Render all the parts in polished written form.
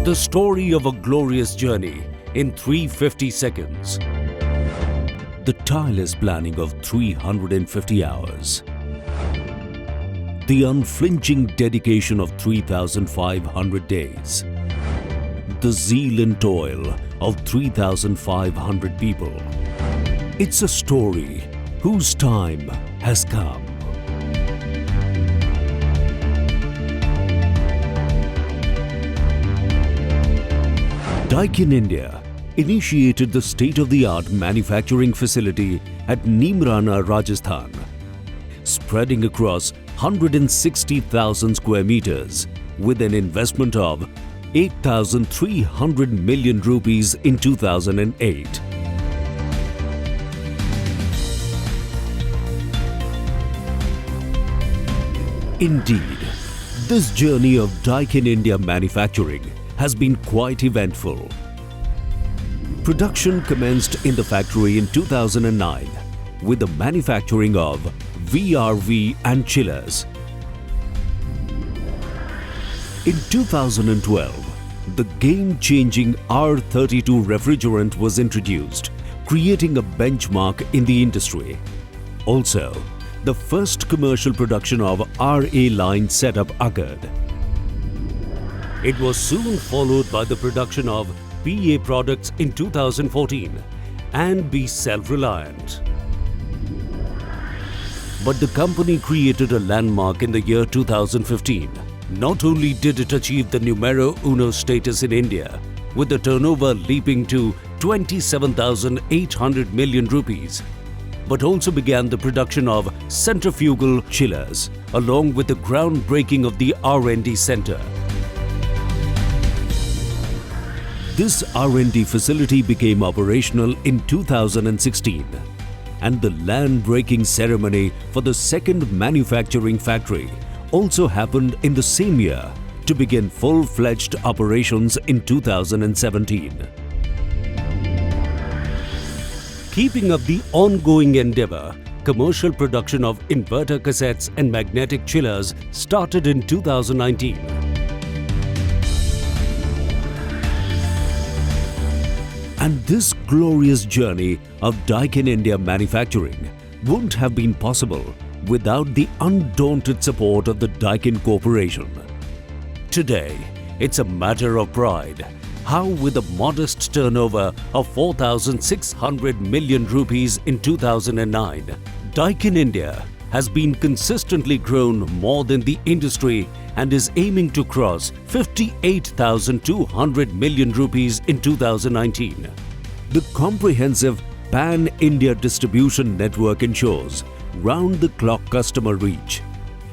The story of a glorious journey in 350 seconds. The tireless planning of 350 hours. The unflinching dedication of 3,500 days. The zeal and toil of 3,500 people. It's a story whose time has come. Daikin India initiated the state-of-the-art manufacturing facility at Neemrana, Rajasthan, spreading across 160,000 square meters with an investment of 8,300 million rupees in 2008. Indeed, this journey of Daikin India manufacturing has been quite eventful. Production commenced in the factory in 2009 with the manufacturing of VRV and chillers. In 2012, the game-changing R32 refrigerant was introduced, creating a benchmark in the industry. Also, the first commercial production of RA line setup occurred. It was soon followed by the production of PA products in 2014 and be self-reliant. But the company created a landmark in the year 2015. Not only did it achieve the numero uno status in India, with the turnover leaping to 27,800 million rupees, but also began the production of centrifugal chillers, along with the groundbreaking of the R&D center. This R&D facility became operational in 2016, and the land-breaking ceremony for the second manufacturing factory also happened in the same year to begin full-fledged operations in 2017. Keeping up the ongoing endeavor, commercial production of inverter cassettes and magnetic chillers started in 2019. And this glorious journey of Daikin India manufacturing wouldn't have been possible without the undaunted support of the Daikin Corporation. Today, it's a matter of pride how, with a modest turnover of 4,600 million rupees in 2009, Daikin India has been consistently grown more than the industry and is aiming to cross 58,200 million rupees in 2019. The comprehensive pan-India distribution network ensures round-the-clock customer reach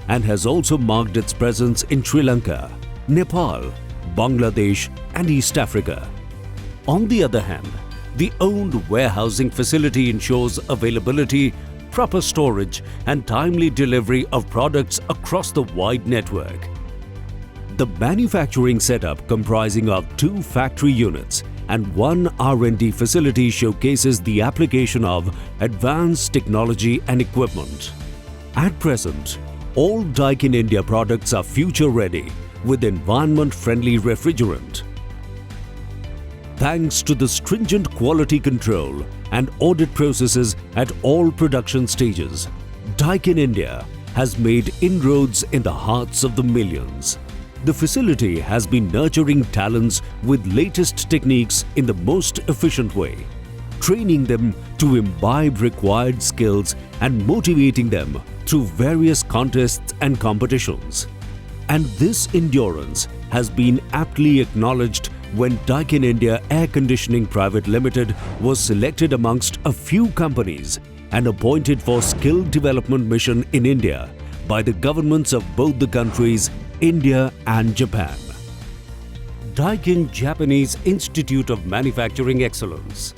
and has also marked its presence in Sri Lanka, Nepal, Bangladesh and East Africa. On the other hand, the owned warehousing facility ensures availability, proper storage and timely delivery of products across the wide network. The manufacturing setup comprising of 2 factory units and 1 R&D facility showcases the application of advanced technology and equipment. At present, all Daikin India products are future-ready with environment-friendly refrigerant. Thanks to the stringent quality control and audit processes at all production stages, Daikin India has made inroads in the hearts of the millions. The facility has been nurturing talents with latest techniques in the most efficient way, training them to imbibe required skills and motivating them through various contests and competitions. And this endurance has been aptly acknowledged when Daikin India Air Conditioning Private Limited was selected amongst a few companies and appointed for skill development mission in India by the governments of both the countries, India and Japan. Daikin Japanese Institute of Manufacturing Excellence,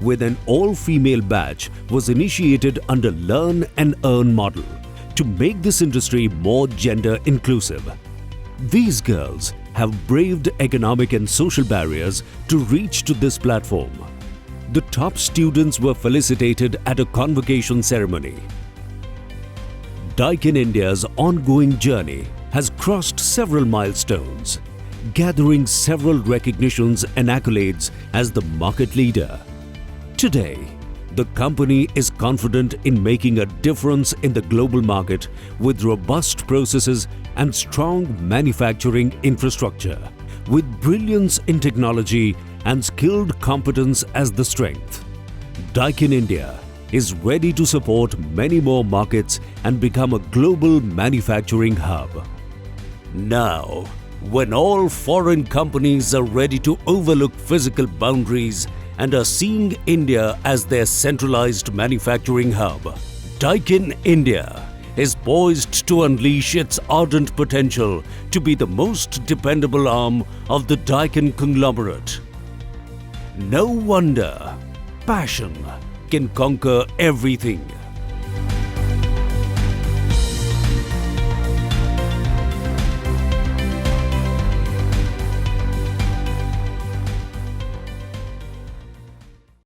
with an all-female batch, was initiated under Learn and Earn model to make this industry more gender inclusive. These girls have braved economic and social barriers to reach to this platform. The top students were felicitated at a convocation ceremony. Daikin India's ongoing journey has crossed several milestones, gathering several recognitions and accolades as the market leader. Today, the company is confident in making a difference in the global market with robust processes and strong manufacturing infrastructure, with brilliance in technology and skilled competence as the strength. Daikin India is ready to support many more markets and become a global manufacturing hub. Now, when all foreign companies are ready to overlook physical boundaries and are seeing India as their centralized manufacturing hub, Daikin India is poised to unleash its ardent potential to be the most dependable arm of the Daikin conglomerate. No wonder passion can conquer everything.